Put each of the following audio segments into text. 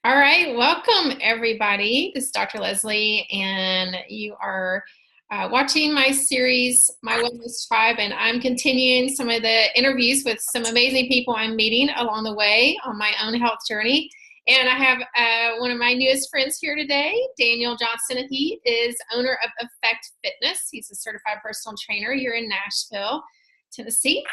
All right, welcome everybody. This is Dr. Leslie, and you are watching my series, My Wellness Tribe, and I'm continuing some of the interviews with some amazing people I'm meeting along the way on my own health journey. And I have one of my newest friends here today, Daniel Johnson. He is owner of Effect Fitness. He's a certified personal trainer here in Nashville, Tennessee.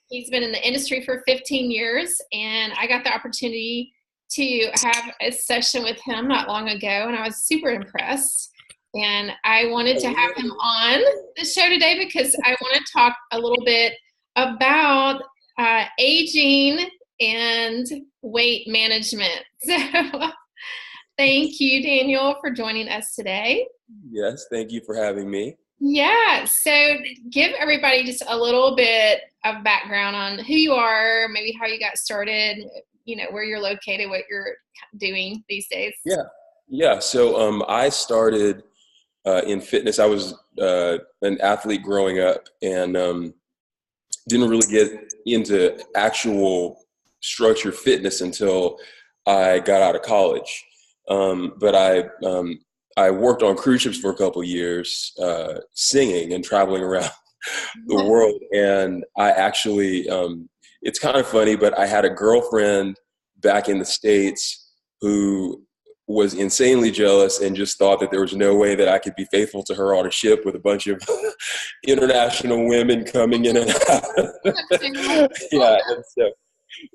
He's been in the industry for 15 years, and I got the opportunity to have a session with him not long ago, and I was super impressed. And I wanted to have him on the show today because I want to talk a little bit about aging and weight management. So thank you, Daniel, for joining us today. Yes, thank you for having me. Yeah, so give everybody just a little bit of background on who you are, maybe how you got started, where you're located, what you're doing these days. Yeah. So I started in fitness. I was an athlete growing up and didn't really get into actual structured fitness until I got out of college. But I worked on cruise ships for a couple of years, singing and traveling around the world. And I actually, it's kind of funny, but I had a girlfriend back in the States who was insanely jealous and just thought that there was no way that I could be faithful to her on a ship with a bunch of international women coming in and out. Yeah. And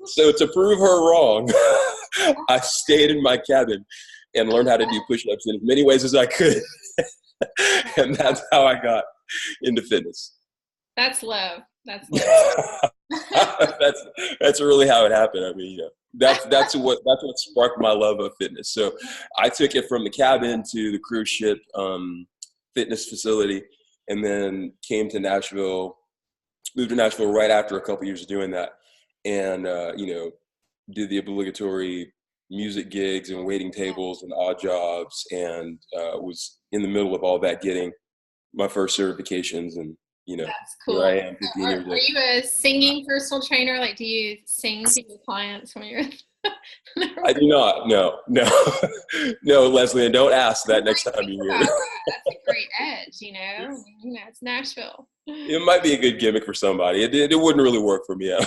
so to prove her wrong, I stayed in my cabin and learned how to do push-ups in as many ways as I could. And that's how I got into fitness. That's love. That's love. That's really how it happened. I mean, that's what sparked my love of fitness. So I took it from the cabin to the cruise ship fitness facility, and then came to Nashville. Moved to Nashville right after a couple years of doing that, and did the obligatory music gigs and waiting tables and odd jobs, and was in the middle of all that getting my first certifications. And that's cool. Here I am 15 years old. Are you a singing personal trainer? Like, do you sing to your clients when you're I do not. No, Leslie, and don't ask that next time you hear it. That's a great edge, it's Nashville. It might be a good gimmick for somebody. It wouldn't really work for me. Okay.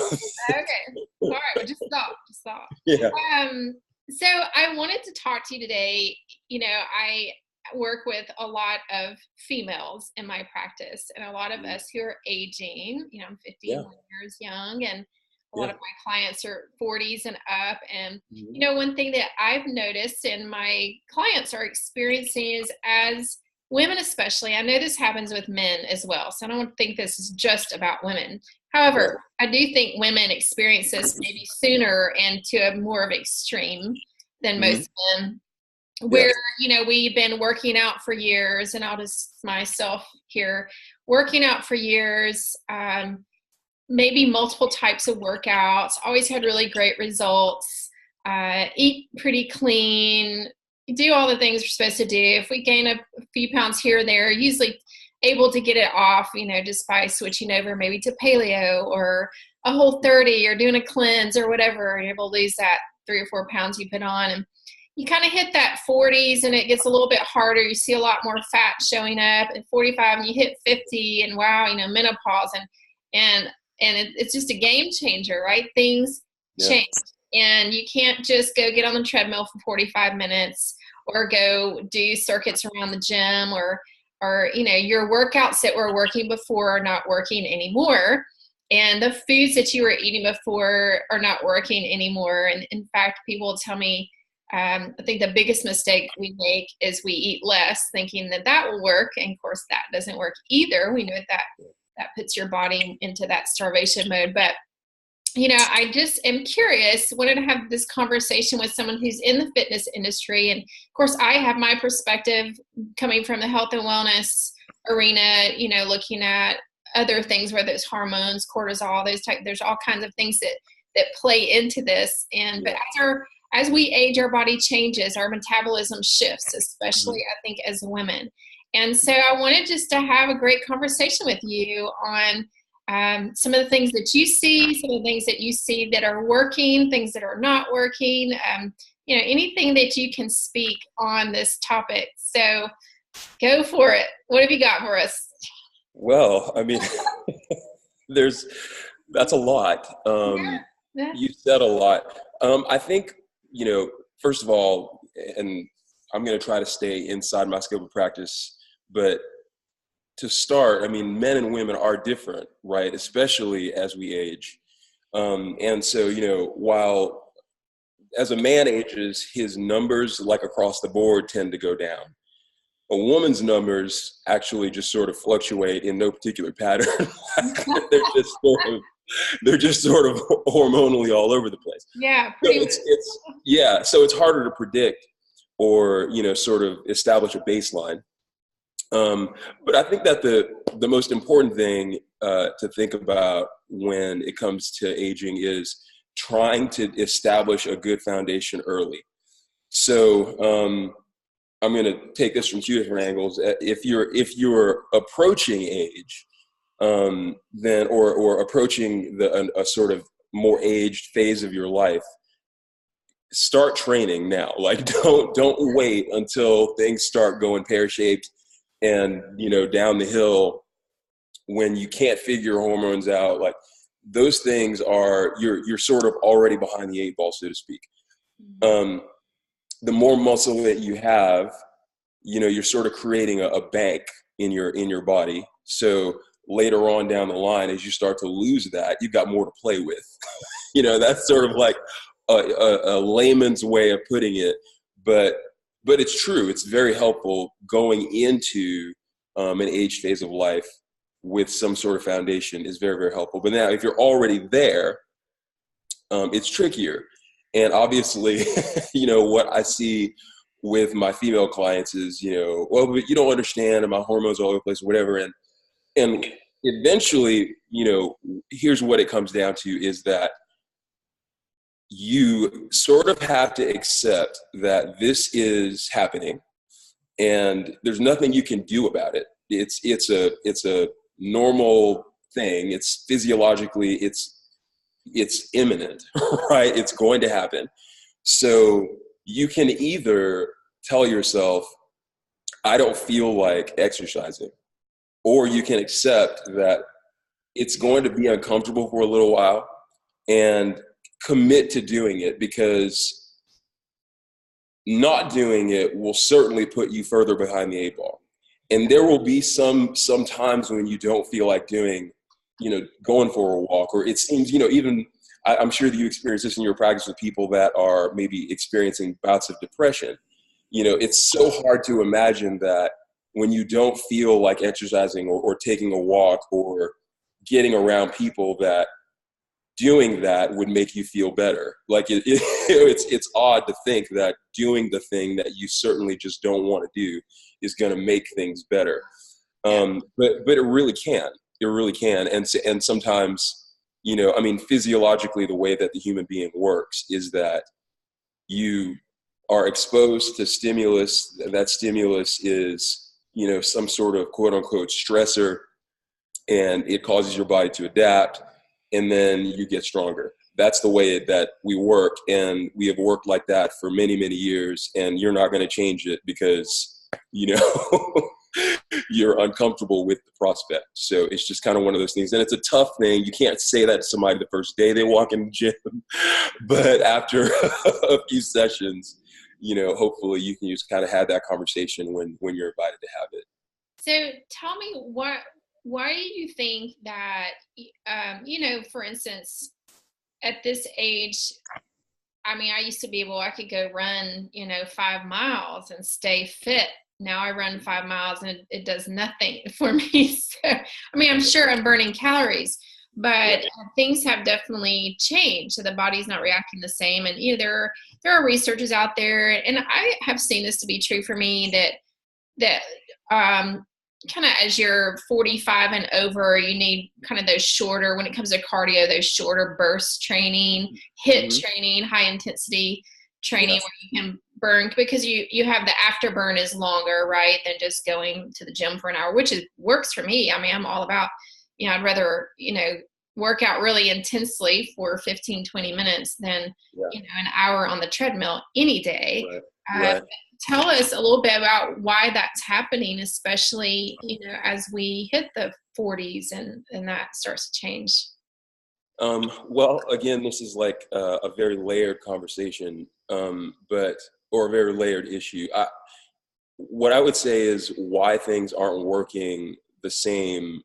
All right, well, just stop. Yeah. So I wanted to talk to you today. I work with a lot of females in my practice, and a lot of us who are aging. I'm 51 years young, and a lot of my clients are 40s and up. And one thing that I've noticed and my clients are experiencing is, as women especially, I know this happens with men as well, so I don't think this is just about women. However, I do think women experience this maybe sooner and to a more of extreme than most men, where, we've been working out for years, and I'll just myself here, working out for years, maybe multiple types of workouts, always had really great results, eat pretty clean, do all the things we're supposed to do. If we gain a few pounds here or there, usually able to get it off, just by switching over maybe to paleo or a Whole30 or doing a cleanse or whatever, and you're able to lose that 3 or 4 pounds you put on. And you kind of hit that 40s and it gets a little bit harder. You see a lot more fat showing up at 45, and you hit 50 and wow, menopause, and it's just a game changer, right? Things change, and you can't just go get on the treadmill for 45 minutes or go do circuits around the gym, or your workouts that were working before are not working anymore. And the foods that you were eating before are not working anymore. And in fact, people will tell me, I think the biggest mistake we make is we eat less thinking that will work. And of course that doesn't work either. We know that puts your body into that starvation mode. But, I just am curious, wanted to have this conversation with someone who's in the fitness industry. And of course I have my perspective coming from the health and wellness arena, looking at other things, whether it's hormones, cortisol, there's all kinds of things that play into this. And, but as we age, our body changes, our metabolism shifts, especially I think as women. And so I wanted just to have a great conversation with you on some of the things that you see, some of the things that you see that are working, things that are not working, anything that you can speak on this topic. So go for it. What have you got for us? Well, I mean, that's a lot. Yeah. You said a lot. I think, first of all, and I'm going to try to stay inside my scope of practice, but to start, I mean, men and women are different, right? Especially as we age. And so, while as a man ages, his numbers, like across the board, tend to go down. A woman's numbers actually just sort of fluctuate in no particular pattern. they're just sort of hormonally all over the place. Yeah, pretty much. So it's harder to predict or sort of establish a baseline. But I think that the most important thing to think about when it comes to aging is trying to establish a good foundation early. So I'm going to take this from two different angles. If you're approaching age, then or approaching a sort of more aged phase of your life, start training now. Like don't wait until things start going pear-shaped and down the hill when you can't figure hormones out. Like those things are you're sort of already behind the eight ball, so to speak. The more muscle that you have, you're sort of creating a bank in your body. So later on down the line, as you start to lose that, you've got more to play with. That's sort of like a layman's way of putting it, but it's true. It's very helpful going into an age phase of life with some sort of foundation is very, very helpful. But now if you're already there, it's trickier. And obviously, what I see with my female clients is, well, but you don't understand, and my hormones are all over the place, whatever. And eventually, here's what it comes down to is that you sort of have to accept that this is happening and there's nothing you can do about it. It's a normal thing. It's physiologically, it's imminent, right? It's going to happen. So you can either tell yourself, I don't feel like exercising, or you can accept that it's going to be uncomfortable for a little while and commit to doing it, because not doing it will certainly put you further behind the eight ball. And there will be some times when you don't feel like doing, going for a walk, or it seems, even I'm sure that you experience this in your practice with people that are maybe experiencing bouts of depression. It's so hard to imagine that when you don't feel like exercising or taking a walk or getting around people, that doing that would make you feel better. Like it's odd to think that doing the thing that you certainly just don't want to do is going to make things better. But it really can. It really can. And sometimes, physiologically, the way that the human being works is that you are exposed to stimulus. That stimulus is, some sort of quote unquote stressor, and it causes your body to adapt, and then you get stronger. That's the way that we work, and we have worked like that for many, many years, and you're not going to change it because, you're uncomfortable with the prospect. So it's just kind of one of those things. And it's a tough thing. You can't say that to somebody the first day they walk in the gym, but after a few sessions, hopefully you can just kind of have that conversation when you're invited to have it. So tell me, why do you think that, for instance, at this age, I used to be I could go run, 5 miles and stay fit. Now I run 5 miles and it does nothing for me. So, I'm sure I'm burning calories, but things have definitely changed. So the body's not reacting the same. And, there are researchers out there, and I have seen this to be true for me, that kind of as you're 45 and over, you need kind of those shorter, when it comes to cardio, those shorter burst training, HIIT training, high intensity training, where you can burn, because you have the afterburn is longer, right, than just going to the gym for an hour, which works for me. I'm all about, I'd rather, work out really intensely for 15, 20 minutes than, an hour on the treadmill any day. Right. Tell us a little bit about why that's happening, especially, as we hit the 40s and that starts to change. Well, again, this is like a very layered conversation, or a very layered issue. What I would say is why things aren't working the same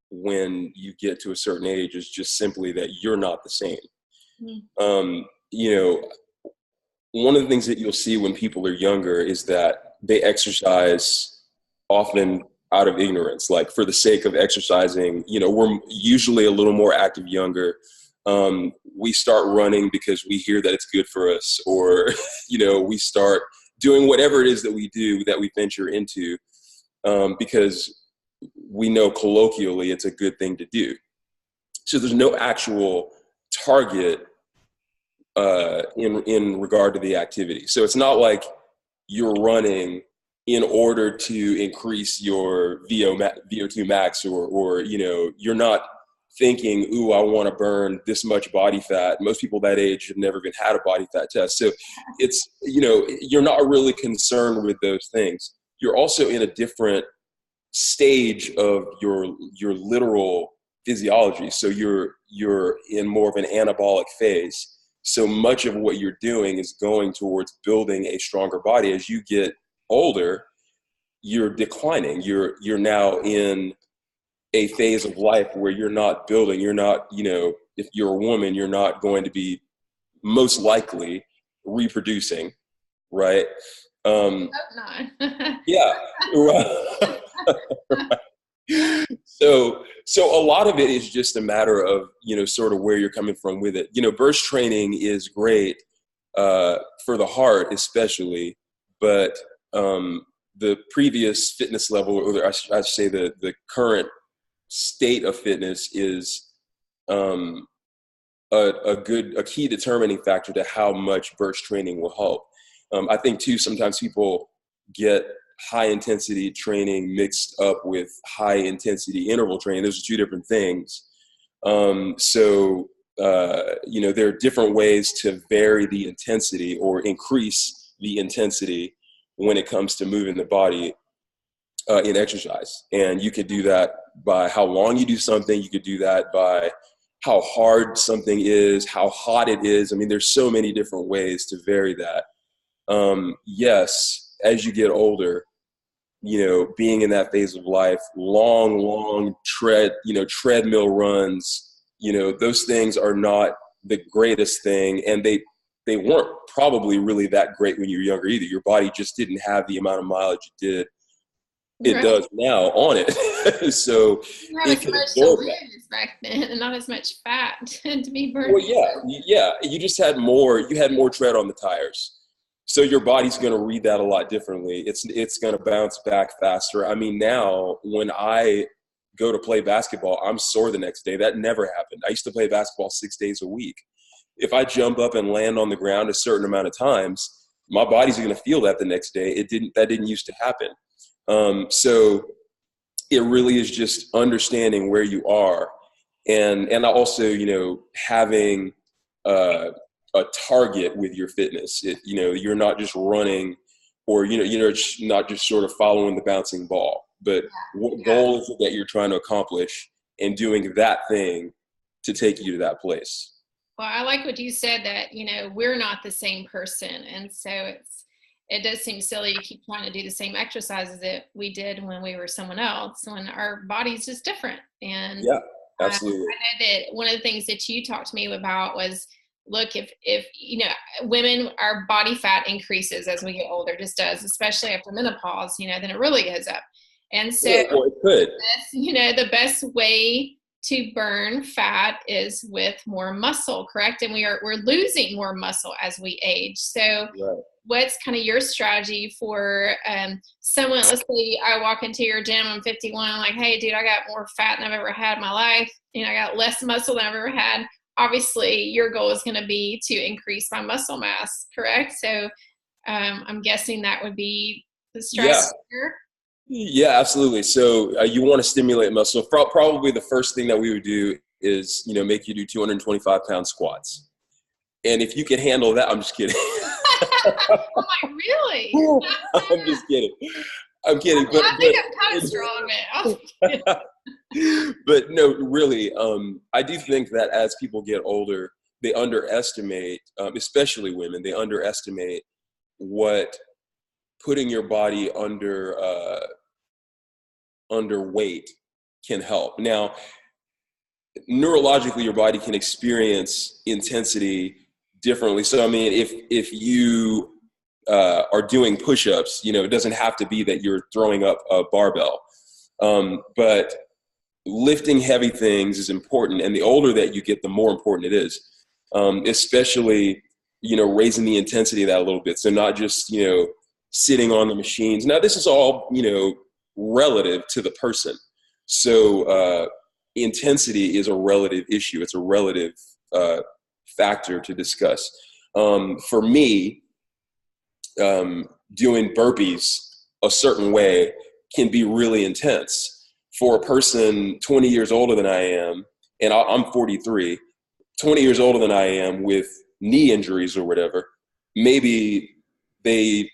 when you get to a certain age is just simply that you're not the same. Mm-hmm. One of the things that you'll see when people are younger is that they exercise often out of ignorance, like for the sake of exercising. We're usually a little more active younger. We start running because we hear that it's good for us, or, we start doing whatever it is that we do, that we venture into, because we know colloquially it's a good thing to do. So there's no actual target in regard to the activity. So it's not like you're running in order to increase your VO2 max, or you're not thinking, ooh, I want to burn this much body fat. Most people that age have never even had a body fat test. So it's, you're not really concerned with those things. You're also in a different stage of your literal physiology. So you're in more of an anabolic phase. So much of what you're doing is going towards building a stronger body. As you get older, you're declining. You're now in a phase of life where you're not building. You're not, if you're a woman, you're not going to be most likely reproducing, right? Hope not. Yeah. Right. So a lot of it is just a matter of, sort of where you're coming from with it. Burst training is great for the heart, especially, but the previous fitness level, or I should say the current state of fitness, is a key determining factor to how much burst training will help. I think too, sometimes people get high intensity training mixed up with high intensity interval training. Those are two different things. So there are different ways to vary the intensity or increase the intensity when it comes to moving the body in exercise. And you could do that by how long you do something. You could do that by how hard something is, how hot it is. I mean, there's so many different ways to vary that. Yes, as you get older, being in that phase of life, long treadmill runs, those things are not the greatest thing. And they weren't probably really that great when you were younger either. Your body just didn't have the amount of mileage it does now on it. So it could absorb that. Back then, and not as much fat to be burned. Well, yeah. You just had more tread on the tires. So your body's going to read that a lot differently. It's going to bounce back faster. I mean, now when I go to play basketball, I'm sore the next day. That never happened. I used to play basketball 6 days a week. If I jump up and land on the ground a certain amount of times, my body's going to feel that the next day. That didn't used to happen. So it really is just understanding where you are, and also, having a target with your fitness. You're not just running, or you're not just sort of following the bouncing ball, but what goal is it that you're trying to accomplish, and doing that thing to take you to that place. Well, I like what you said, that we're not the same person, and so it does seem silly to keep trying to do the same exercises that we did when we were someone else, when our body's just different. And yeah, absolutely. I know that one of the things that you talked to me about was, look, if women, our body fat increases as we get older, just does, especially after menopause, then it really goes up. And so it could. The best way to burn fat is with more muscle, correct? And we're losing more muscle as we age. So what's kind of your strategy for someone? Let's say I walk into your gym, I'm 51, I'm like, hey dude, I got more fat than I've ever had in my life. I got less muscle than I've ever had. Obviously your goal is going to be to increase my muscle mass, correct? So I'm guessing that would be the strategy here. Yeah, absolutely. So you want to stimulate muscle. Probably the first thing that we would do is, make you do 225-pound squats. And if you can handle that, I'm just kidding. Oh my, really? I'm just kidding. I'm kidding. But I think I'm kind of strong now. But no, really, I do think that as people get older, they underestimate, especially women, they underestimate what putting your body under weight can help. Now, neurologically, your body can experience intensity differently. So, I mean, if you are doing push-ups, it doesn't have to be that you're throwing up a barbell. But lifting heavy things is important. And the older that you get, the more important it is, especially, raising the intensity of that a little bit. So not just, sitting on the machines. Now, this is all, relative to the person. So intensity is a relative issue. It's a relative factor to discuss. For me, doing burpees a certain way can be really intense. For a person 20 years older than I am, and I'm 43, 20 years older than I am with knee injuries or whatever, maybe they,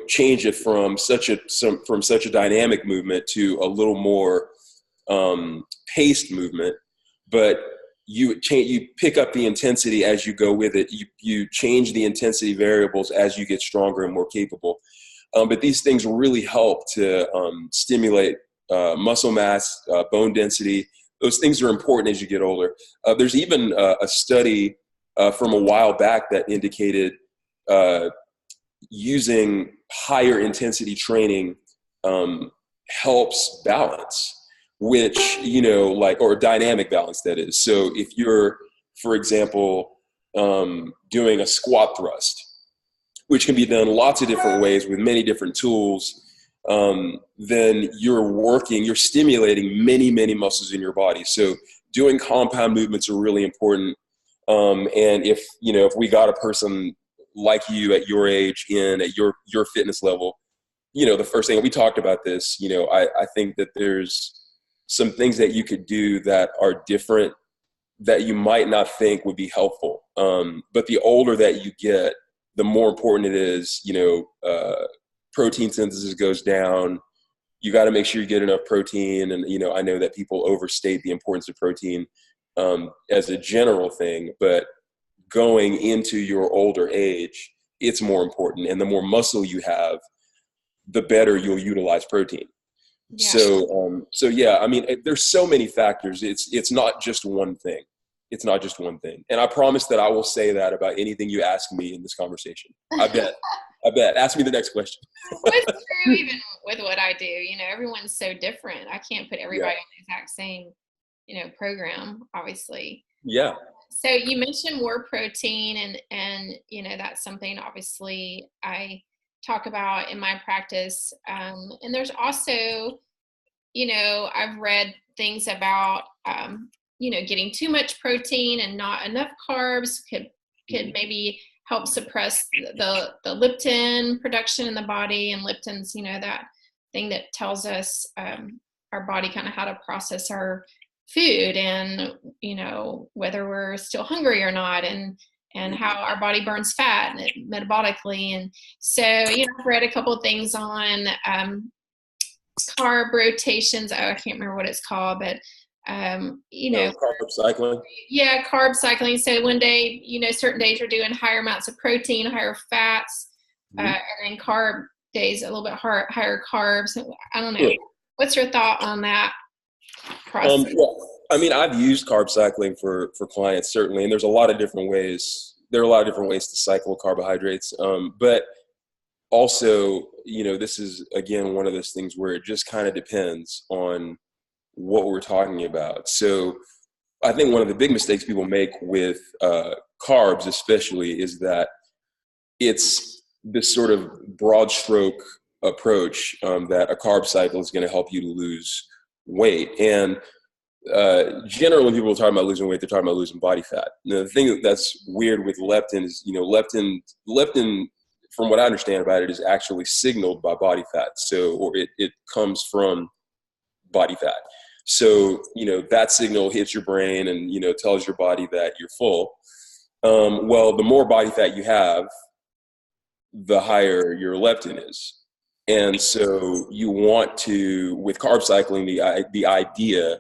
change it from such a dynamic movement to a little more paced movement. But you pick up the intensity as you go with it. You change the intensity variables as you get stronger and more capable. But these things really help to stimulate muscle mass, bone density. Those things are important as you get older. There's even a study from a while back that indicated using higher intensity training helps balance, which, or dynamic balance, that is. So if you're, for example, doing a squat thrust, which can be done lots of different ways with many different tools, then you're stimulating many, many muscles in your body. So doing compound movements are really important. And if we got a person like you at your age at your fitness level, the first thing, we talked about this, I think that there's some things that you could do that are different that you might not think would be helpful. But the older that you get, the more important it is, protein synthesis goes down. You got to make sure you get enough protein. And, I know that people overstate the importance of protein as a general thing, but going into your older age, it's more important. And the more muscle you have, the better you'll utilize protein. Yeah. So yeah, I mean, there's so many factors. It's not just one thing. It's not just one thing. And I promise that I will say that about anything you ask me in this conversation. I bet. Ask me the next question. Well, it's true even with what I do. Everyone's so different. I can't put everybody on the exact same, program, obviously. Yeah. So you mentioned more protein and that's something obviously I talk about in my practice. And there's also, I've read things about, getting too much protein and not enough carbs could maybe help suppress the leptin production in the body. And leptin's, that thing that tells us our body kind of how to process our food and, whether we're still hungry or not, and how our body burns fat metabolically. And so, I've read a couple of things on carb rotations. Oh, I can't remember what it's called, but carb cycling. Yeah, carb cycling. So one day, certain days you're doing higher amounts of protein, higher fats, and then carb days a little bit higher carbs. I don't know. Yeah. What's your thought on that process? Well, I mean, I've used carb cycling for clients, certainly, and there's a lot of different ways. There are a lot of different ways to cycle carbohydrates, but also, this is again one of those things where it just kind of depends on what we're talking about. So I think one of the big mistakes people make with carbs especially is that it's this sort of broad stroke approach that a carb cycle is going to help you to lose weight. And generally when people are talking about losing weight, they're talking about losing body fat. Now, the thing that's weird with leptin is, leptin, from what I understand about it, is actually signaled by body fat. So, or it comes from body fat. So, that signal hits your brain and, tells your body that you're full. Well, the more body fat you have, the higher your leptin is. And so you want to, with carb cycling, the idea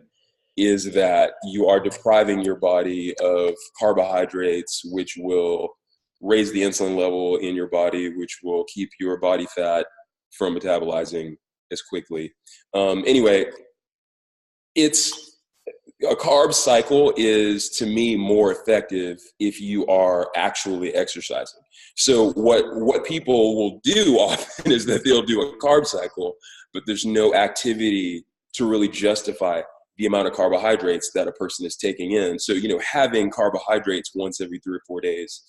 is that you are depriving your body of carbohydrates, which will raise the insulin level in your body, which will keep your body fat from metabolizing as quickly. Anyway, it's a carb cycle is, to me, more effective if you are actually exercising. So what people will do often is that they'll do a carb cycle, but there's no activity to really justify the amount of carbohydrates that a person is taking in. So, having carbohydrates once every 3 or 4 days,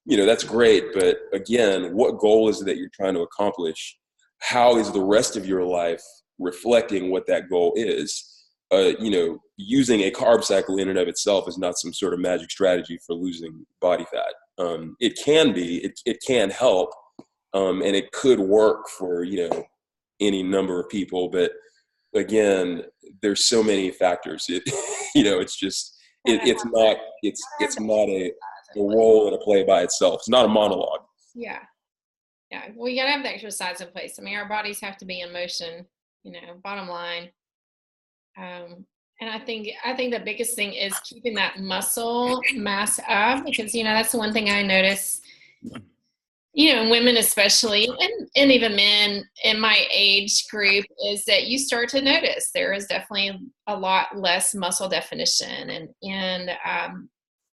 that's great. But again, what goal is it that you're trying to accomplish? How is the rest of your life reflecting what that goal is? Using a carb cycle in and of itself is not some sort of magic strategy for losing body fat. It can be, it can help, and it could work for, any number of people. But again, there's so many factors. It's just, it's not a role in a play by itself. It's not a monologue. Yeah. Well, you gotta have the exercise in place. I mean, our bodies have to be in motion, bottom line. And I think the biggest thing is keeping that muscle mass up, because, that's the one thing I notice, women especially, and even men in my age group, is that you start to notice there is definitely a lot less muscle definition. And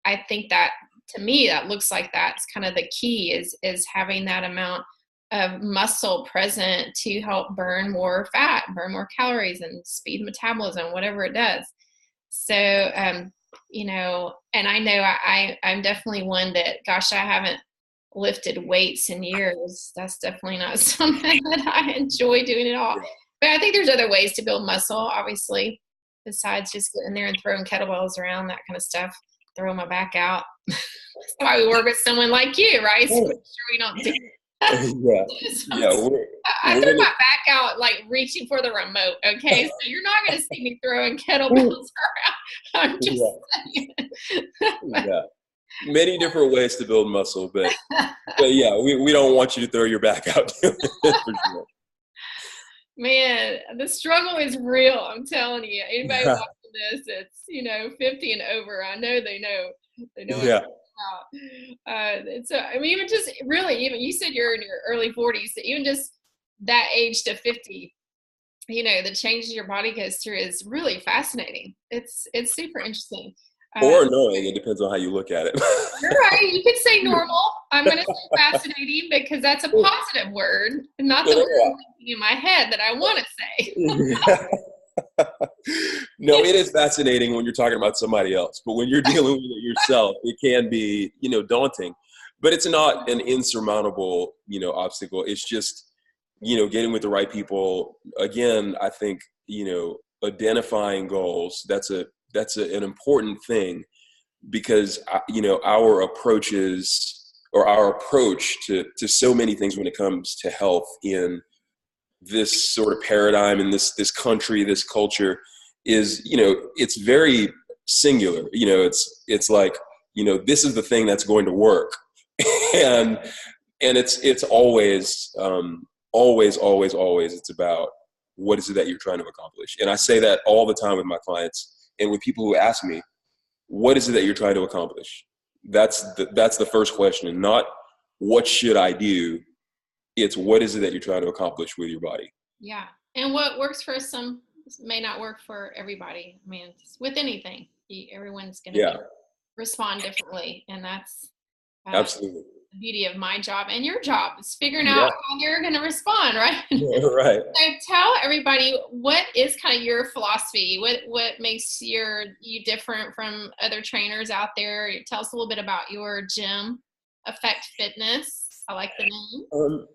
I think that, to me, that looks like that's kind of the key is having that amount of muscle present to help burn more fat, burn more calories, and speed metabolism, whatever it does. So, and I know I'm definitely one that, gosh, I haven't lifted weights in years. That's definitely not something that I enjoy doing at all. But I think there's other ways to build muscle, obviously, besides just getting there and throwing kettlebells around, that kind of stuff, throwing my back out. That's why we work with someone like you, right? So make sure we don't do I threw my back out like reaching for the remote, okay? So you're not going to see me throwing kettlebells around. I'm just saying. Many different ways to build muscle, but yeah, we don't want you to throw your back out. For sure. Man, the struggle is real, I'm telling you. Anybody watching this, it's 50 and over. I know they know. Yeah. So I mean, even just really, even you said you're in your early 40s, so even just that age to 50, the changes your body goes through is really fascinating. It's super interesting. Or annoying. It depends on how you look at it. You're right. You could say normal. I'm going to say fascinating because that's a positive word, not the word in my head that I want to say. No, it is fascinating when you're talking about somebody else, but when you're dealing with it yourself, it can be, daunting. But it's not an insurmountable, obstacle. It's just, getting with the right people. Again, I think, identifying goals, that's an important thing, because, our approaches, or our approach to so many things when it comes to health in this sort of paradigm, in this country, this culture, is, it's very singular. It's like, this is the thing that's going to work. and it's always, it's about what is it that you're trying to accomplish. And I say that all the time with my clients and with people who ask me, what is it that you're trying to accomplish? That's the first question, not what should I do? It's what is it that you're trying to accomplish with your body? Yeah. And what works for some may not work for everybody. I mean, with anything, everyone's going to respond differently. And that's absolutely the beauty of my job and your job, is figuring out how they're going to respond, right? Right. So tell everybody, what is kind of your philosophy? What makes you different from other trainers out there? Tell us a little bit about your gym, Effect Fitness. I like the name.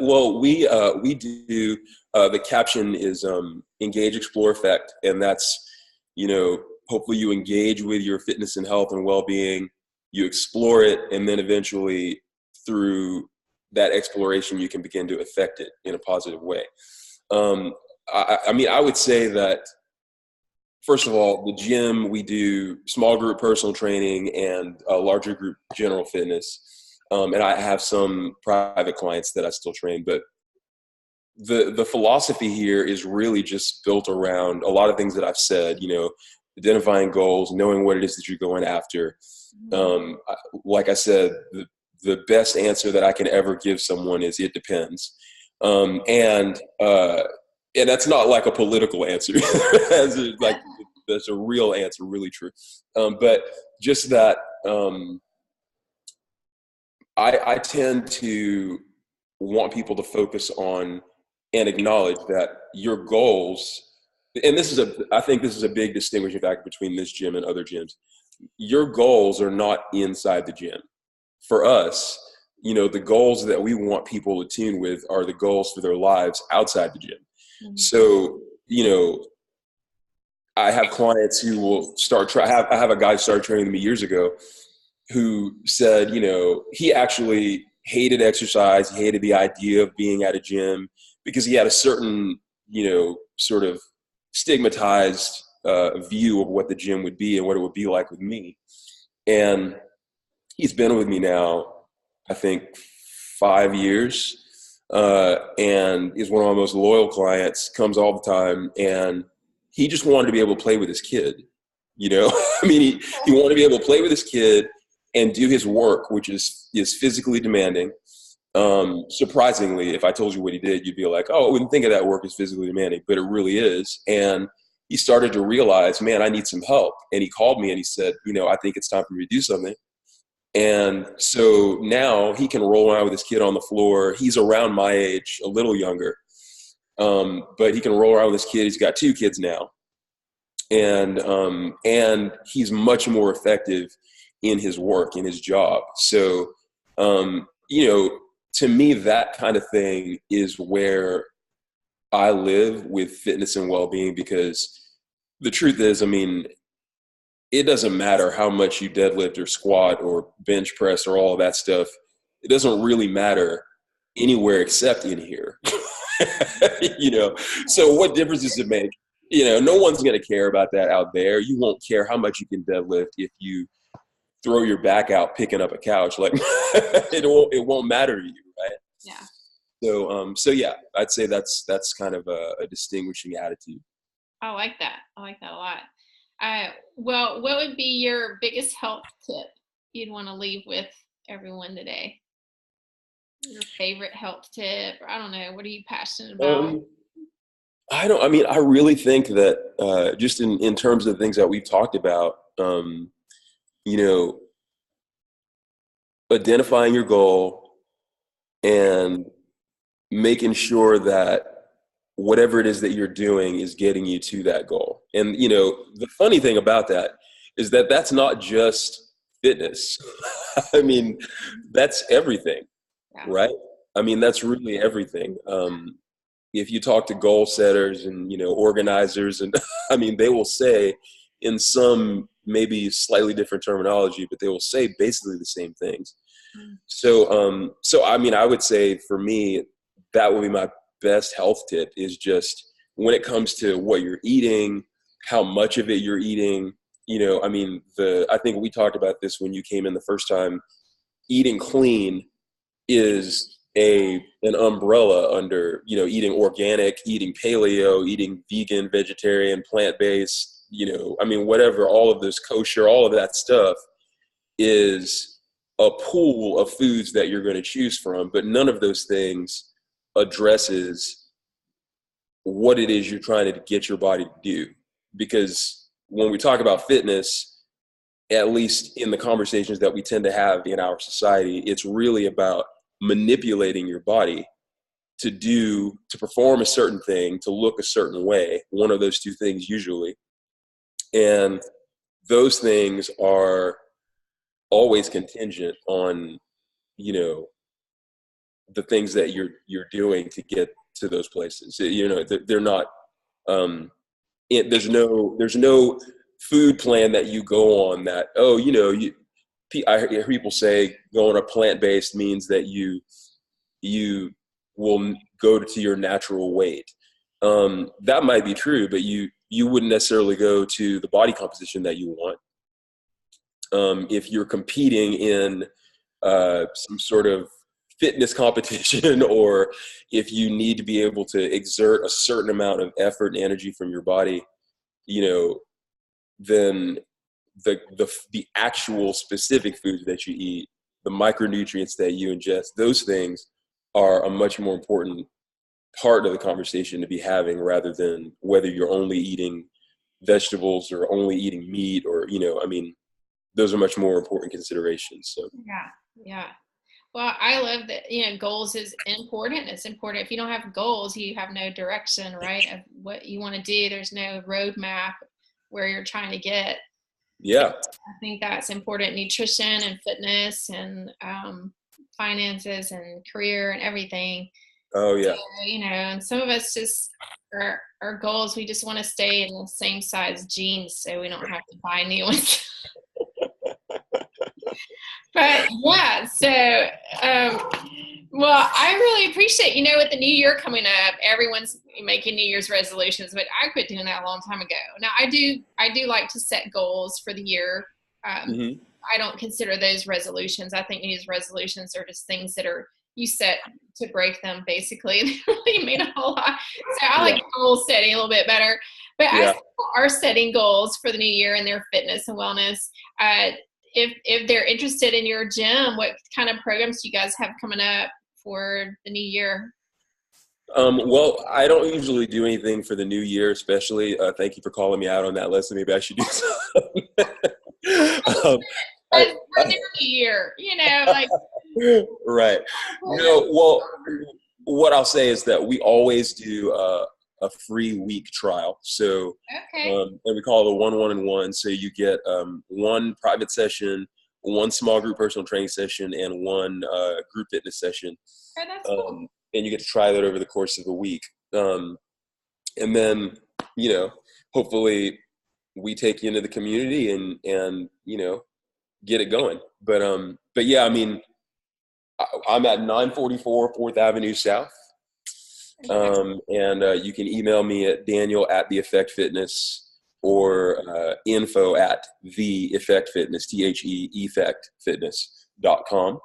Well, we do, the caption is engage, explore, effect. And that's, hopefully you engage with your fitness and health and well-being, you explore it, and then eventually through that exploration, you can begin to affect it in a positive way. I mean, I would say that, first of all, the gym, we do small group personal training and larger group general fitness. And I have some private clients that I still train, but the philosophy here is really just built around a lot of things that I've said, identifying goals, knowing what it is that you're going after. Like I said, the best answer that I can ever give someone is it depends. And that's not like a political answer. That's a real answer, really true. But just that I tend to want people to focus on and acknowledge that your goals, and I think this is a big distinguishing factor between this gym and other gyms. Your goals are not inside the gym. For us, the goals that we want people to tune with are the goals for their lives outside the gym. Mm-hmm. So, I have clients who will I have a guy who started training with me years ago who said, he actually hated exercise. He hated the idea of being at a gym because he had a certain, sort of stigmatized view of what the gym would be and what it would be like with me. And he's been with me now, I think, 5 years, and is one of my most loyal clients, comes all the time, and he just wanted to be able to play with his kid. He wanted to be able to play with his kid and do his work, which is physically demanding. Surprisingly, if I told you what he did, you'd be like, oh, I wouldn't think of that work as physically demanding, but it really is. And he started to realize, man, I need some help. And he called me and he said, I think it's time for me to do something. And so now he can roll around with his kid on the floor. He's around my age, a little younger. But he can roll around with his kid. He's got 2 kids now. And he's much more effective in his work, in his job. So, to me, that kind of thing is where I live with fitness and well-being, because the truth is, it doesn't matter how much you deadlift or squat or bench press or all of that stuff. It doesn't really matter anywhere except in here. So what difference does it make? No one's going to care about that out there. You won't care how much you can deadlift if you throw your back out picking up a couch. Like it won't matter to you, right? Yeah. So yeah, I'd say that's kind of a distinguishing attitude. I like that a lot. Well, what would be your biggest health tip you'd want to leave with everyone today? Your favorite health tip? Or I don't know. What are you passionate about? I really think that just in terms of things that we've talked about, identifying your goal and making sure that whatever it is that you're doing is getting you to that goal. And, the funny thing about that is that that's not just fitness. That's everything, right? That's really everything. If you talk to goal setters and, organizers, and they will say in some maybe slightly different terminology, but they will say basically the same things. So, I would say for me, that would be my best health tip, is just when it comes to what you're eating, how much of it you're eating. I think we talked about this when you came in the first time. Eating clean is an umbrella under, eating organic, eating paleo, eating vegan, vegetarian, plant-based, whatever, all of this kosher, all of that stuff is a pool of foods that you're going to choose from, but none of those things addresses what it is you're trying to get your body to do. Because when we talk about fitness, at least in the conversations that we tend to have in our society, it's really about manipulating your body to perform a certain thing, to look a certain way, one of those 2 things usually. And those things are always contingent on, the things that you're doing to get to those places. They're not, there's no food plan that you go on that, I hear people say going to plant-based means that you will go to your natural weight. That might be true, but you wouldn't necessarily go to the body composition that you want. If you're competing in some sort of fitness competition, or if you need to be able to exert a certain amount of effort and energy from your body, then the actual specific foods that you eat, the micronutrients that you ingest, those things are a much more important part of the conversation to be having, rather than whether you're only eating vegetables or only eating meat, or those are much more important considerations. So yeah. Well, I love that, goals is important. It's important. If you don't have goals, you have no direction, right, of what you want to do. There's no roadmap where you're trying to get. Yeah. I think that's important. Nutrition and fitness and finances and career and everything. Oh, yeah. So, and some of us just, our goals, we just want to stay in the same size jeans so we don't have to buy new ones. But yeah, so, well, I really appreciate, with the new year coming up, everyone's making New Year's resolutions, but I quit doing that a long time ago. Now I do like to set goals for the year. I don't consider those resolutions. I think New Year's resolutions are just things that you set to break them, basically. They really mean a whole lot. So I like goal setting a little bit better. But as people are setting goals for the new year in their fitness and wellness, if they're interested in your gym, what kind of programs do you guys have coming up for the new year? Well, I don't usually do anything for the new year, especially. Thank you for calling me out on that, Leslie. Maybe I should do something. For the new year, like. Right. Well, what I'll say is that we always do a free week trial. So, and we call it a 1-1-1. So you get one private session, one small group personal training session, and one group fitness session. Oh, that's cool. And you get to try that over the course of a week. And then, hopefully we take you into the community and get it going. But yeah, I'm at 944 4th Avenue South. And you can email me at Daniel@TheEffectFitness or info@TheEffectFitness, TheEffectFitness.com.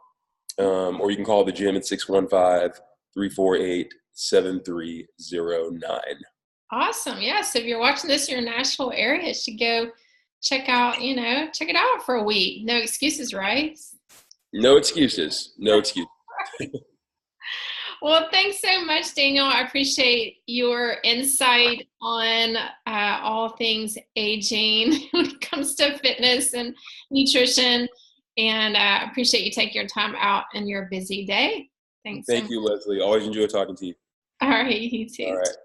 Or you can call the gym at 615-348-7309. Awesome. Yeah. So if you're watching this in your Nashville area, you should go check it out for a week. No excuses, right? No excuses. No excuse. Well, thanks so much, Daniel. I appreciate your insight on all things aging when it comes to fitness and nutrition. And I appreciate you taking your time out in your busy day. Thanks. Thank you, Leslie. Always enjoy talking to you. All right. You too. All right.